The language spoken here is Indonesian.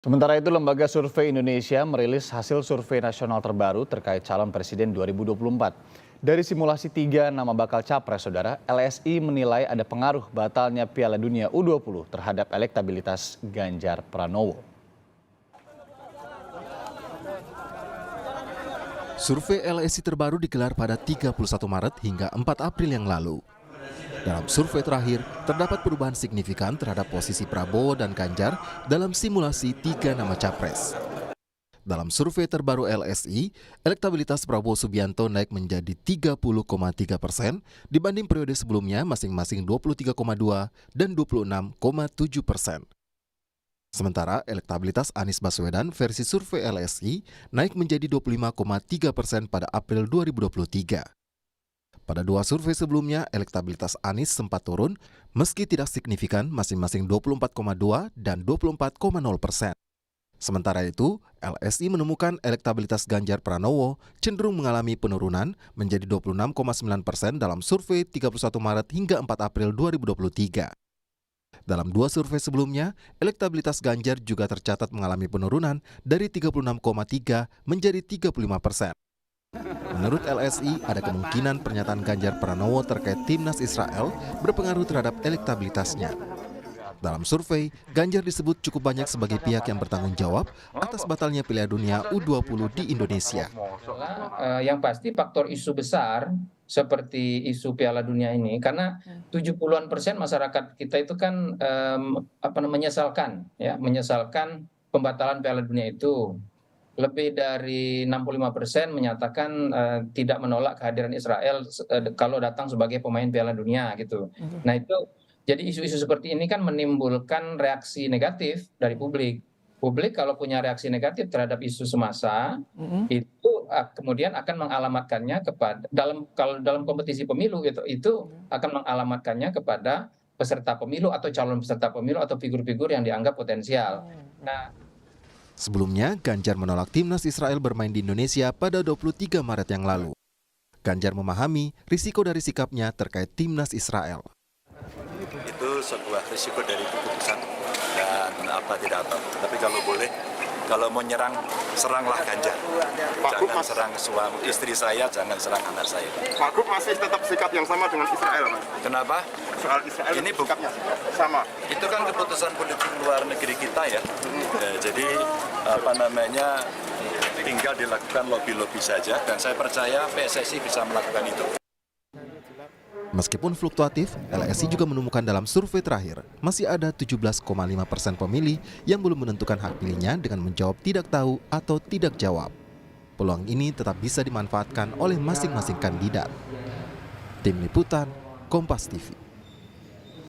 Sementara itu, Lembaga Survei Indonesia merilis hasil survei nasional terbaru terkait calon presiden 2024. Dari simulasi 3 nama bakal capres, saudara, LSI menilai ada pengaruh batalnya Piala Dunia U20 terhadap elektabilitas Ganjar Pranowo. Survei LSI terbaru digelar pada 31 Maret hingga 4 April yang lalu. Dalam survei terakhir, terdapat perubahan signifikan terhadap posisi Prabowo dan Ganjar dalam simulasi 3 nama capres. Dalam survei terbaru LSI, elektabilitas Prabowo Subianto naik menjadi 30,3% dibanding periode sebelumnya masing-masing 23,2 dan 26,7%. Sementara elektabilitas Anies Baswedan versi survei LSI naik menjadi 25,3% pada April 2023. Pada 2 survei sebelumnya, elektabilitas Anies sempat turun meski tidak signifikan masing-masing 24,2 dan 24,0%. Sementara itu, LSI menemukan elektabilitas Ganjar Pranowo cenderung mengalami penurunan menjadi 26,9% dalam survei 31 Maret hingga 4 April 2023. Dalam 2 survei sebelumnya, elektabilitas Ganjar juga tercatat mengalami penurunan dari 36,3 menjadi 35%. Menurut LSI, ada kemungkinan pernyataan Ganjar Pranowo terkait timnas Israel berpengaruh terhadap elektabilitasnya. Dalam survei, Ganjar disebut cukup banyak sebagai pihak yang bertanggung jawab atas batalnya Piala Dunia U20 di Indonesia. Yang pasti faktor isu besar seperti isu Piala Dunia ini, karena 70-an% masyarakat kita itu kan menyesalkan pembatalan Piala Dunia itu. Lebih dari 65% menyatakan tidak menolak kehadiran Israel kalau datang sebagai pemain Piala Dunia gitu. Nah itu, jadi isu-isu seperti ini kan menimbulkan reaksi negatif dari publik. Publik kalau punya reaksi negatif terhadap isu semasa, itu kemudian akan mengalamatkannya kepada dalam kompetisi pemilu itu akan mengalamatkannya kepada peserta pemilu atau calon peserta pemilu atau figur-figur yang dianggap potensial. Sebelumnya, Ganjar menolak timnas Israel bermain di Indonesia pada 23 Maret yang lalu. Ganjar memahami risiko dari sikapnya terkait timnas Israel. Itu sebuah risiko dari keputusan dan tidak apa. Tapi kalau boleh, kalau mau nyerang, seranglah Ganjar. Jangan serang suami istri saya, jangan serang anak saya. Pak Gup masih tetap sikap yang sama dengan Israel, Mas? Kenapa? Soal Israel ini sikapnya sama. Itu kan keputusan politik luar negeri kita ya. Jadi tinggal dilakukan lobby-lobby saja, dan saya percaya PSSI bisa melakukan itu. Meskipun fluktuatif, LSI juga menemukan dalam survei terakhir masih ada 17,5% pemilih yang belum menentukan hak pilihnya dengan menjawab tidak tahu atau tidak jawab. Peluang ini tetap bisa dimanfaatkan oleh masing-masing kandidat. Tim Liputan, Kompas TV.